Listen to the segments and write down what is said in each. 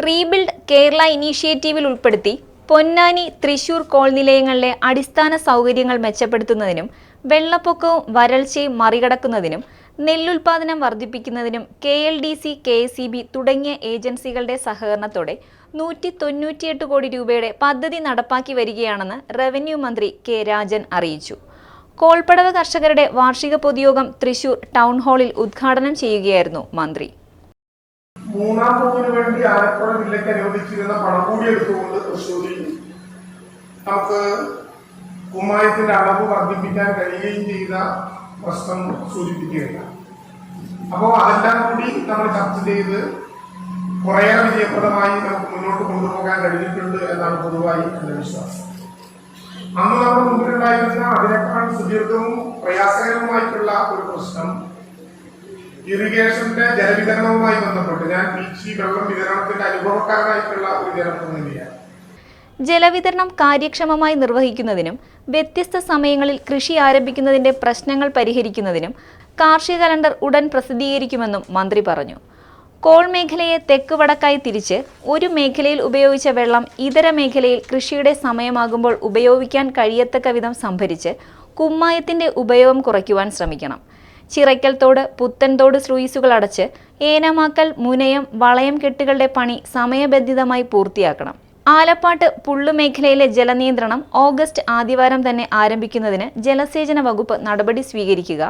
Rebuild Kerala ഇനീഷ്യേറ്റീവിൽ ഉൾപ്പെടുത്തി Ponnani, Thrissur call നിലയങ്ങളിലെ അടിസ്ഥാന സൗകര്യങ്ങൾ മെച്ചപ്പെടുത്തുന്നതിനും വെള്ളപ്പൊക്കവും വരൾച്ചയും മറികടക്കുന്നതിനും നെല്ലുൽപാദനം വർദ്ധിപ്പിക്കുന്നതിനും KLDC, KSEB തുടങ്ങിയ ഏജൻസികളുടെ സഹകരണത്തോടെ 198 കോടി രൂപയുടെ പദ്ധതി നടപ്പാക്കി വരികയാണെന്ന് റവന്യൂ മന്ത്രി K. രാജൻ അറിയിച്ചു. കോൾപ്പടവ് കർഷകരുടെ വാർഷിക പൊതുയോഗം തൃശൂർ ടൗൺ ഹാളിൽ ഉദ്ഘാടനം ചെയ്യുകയായിരുന്നു മന്ത്രി. മൂന്നാം തോതിനു വേണ്ടി ആലപ്പുഴ ജില്ലയ്ക്ക് അനുവദിച്ചിരുന്ന പണം കൂടി എടുത്തുകൊണ്ട് തൃശ്ശൂരിൽ നമുക്ക് കുമ്മായത്തിന്റെ അളവ് വർദ്ധിപ്പിക്കാൻ കഴിയുകയും ചെയ്ത പ്രശ്നം സൂചിപ്പിക്കുകയാണ്. അപ്പോൾ അതെല്ലാം കൂടി നമ്മൾ ചർച്ച ചെയ്ത് കുറേയേറെ വിജയപ്രദമായി നമുക്ക് മുന്നോട്ട് കൊണ്ടുപോകാൻ കഴിഞ്ഞിട്ടുണ്ട് എന്നാണ് പൊതുവായി എന്റെ വിശ്വാസം. അന്ന് നമ്മുടെ മുമ്പിലുണ്ടായിരുന്ന അതിനേക്കാൾ സുദീർഘവും പ്രയാസകരവുമായിട്ടുള്ള ഒരു പ്രശ്നം ഇറിഗേഷന്റെ ജലവിതരണവുമായി ബന്ധപ്പെട്ട് ഞാൻ പീച്ചി വെള്ളം വിതരണത്തിന്റെ അനുഭവക്കാരനായിട്ടുള്ള ഒരു ജനപ്രതിനിധിയാണ്. ജലവിതരണം കാര്യക്ഷമമായി നിർവഹിക്കുന്നതിനും വ്യത്യസ്ത സമയങ്ങളിൽ കൃഷി ആരംഭിക്കുന്നതിന്റെ പ്രശ്നങ്ങൾ പരിഹരിക്കുന്നതിനും കാർഷിക കലണ്ടർ ഉടൻ പ്രസിദ്ധീകരിക്കുമെന്നും മന്ത്രി പറഞ്ഞു. കോൾ മേഖലയെ തെക്ക് വടക്കായി തിരിച്ച് ഒരു മേഖലയിൽ ഉപയോഗിച്ച വെള്ളം ഇതര മേഖലയിൽ കൃഷിയുടെ സമയമാകുമ്പോൾ ഉപയോഗിക്കാൻ കഴിയത്തക്ക വിധം സംഭരിച്ച് കുമ്മായത്തിന്റെ ഉപയോഗം കുറയ്ക്കുവാൻ ശ്രമിക്കണം. ചിറയ്ക്കൽ തോട്, പുത്തൻതോട് സ്ലൂയിസുകൾ അടച്ച് ഏനമാക്കൽ, മുനയം, വളയം കെട്ടുകളുടെ പണി സമയബന്ധിതമായി പൂർത്തിയാക്കണം. ആലപ്പാട്ട് പുള്ളുമേഖലയിലെ ജലനിയന്ത്രണം ഓഗസ്റ്റ് ആദ്യവാരം തന്നെ ആരംഭിക്കുന്നതിന് ജലസേചന വകുപ്പ് നടപടി സ്വീകരിക്കുക.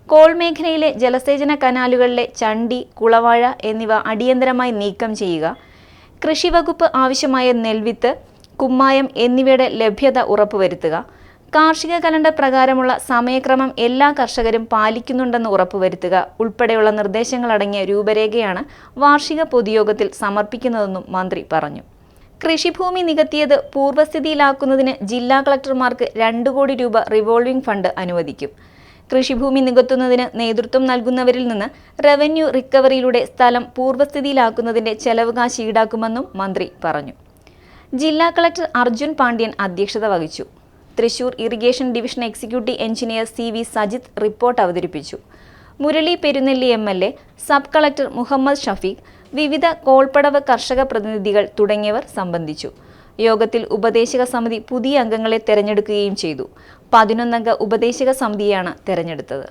കോൾ മേഖലയിലെ ജലസേചന കനാലുകളിലെ ചണ്ടി, കുളവാഴ എന്നിവ അടിയന്തരമായി നീക്കം ചെയ്യുക. കൃഷിവകുപ്പ് ആവശ്യമായ നെൽവിത്ത്, കുമ്മായം എന്നിവയുടെ ലഭ്യത ഉറപ്പുവരുത്തുക. കാർഷിക കലണ്ടർ പ്രകാരമുള്ള സമയക്രമം എല്ലാ കർഷകരും പാലിക്കുന്നുണ്ടെന്ന് ഉറപ്പുവരുത്തുക ഉൾപ്പെടെയുള്ള നിർദ്ദേശങ്ങളടങ്ങിയ രൂപരേഖയാണ് വാർഷിക പൊതുയോഗത്തിൽ സമർപ്പിക്കുന്നതെന്നും മന്ത്രി പറഞ്ഞു. കൃഷിഭൂമി നികത്തിയത് പൂർവ്വസ്ഥിതിയിലാക്കുന്നതിന് ജില്ലാ കളക്ടർമാർക്ക് 2 കോടി രൂപ റിവോൾവിംഗ് ഫണ്ട് അനുവദിക്കും. കൃഷിഭൂമി നികത്തുന്നതിന് നേതൃത്വം നൽകുന്നവരിൽ നിന്ന് റവന്യൂ റിക്കവറിയിലൂടെ സ്ഥലം പൂർവ്വസ്ഥിതിയിലാക്കുന്നതിന്റെ ചെലവ് കാശ് ഈടാക്കുമെന്നും മന്ത്രി പറഞ്ഞു. ജില്ലാ കളക്ടർ അർജുൻ പാണ്ഡ്യൻ അധ്യക്ഷത വഹിച്ചു. Thrissur irrigation division executive engineer CV Sajith report അവതരിപ്പിച്ചു. Murali Perunnelli MLA, sub collector Muhammad Shafeeq, വിവിധ കോൾപ്പടവ് കർഷക പ്രതിനിധികൾ തുടങ്ങിയവർ സംബന്ധിച്ചു. യോഗത്തിൽ ഉപദേശക സമിതി പുതിയ അംഗങ്ങളെ തെരഞ്ഞെടുക്കുകയും ചെയ്തു. 11 അംഗ ഉപദേശക സമിതിയാണ് തെരഞ്ഞെടുത്തത്.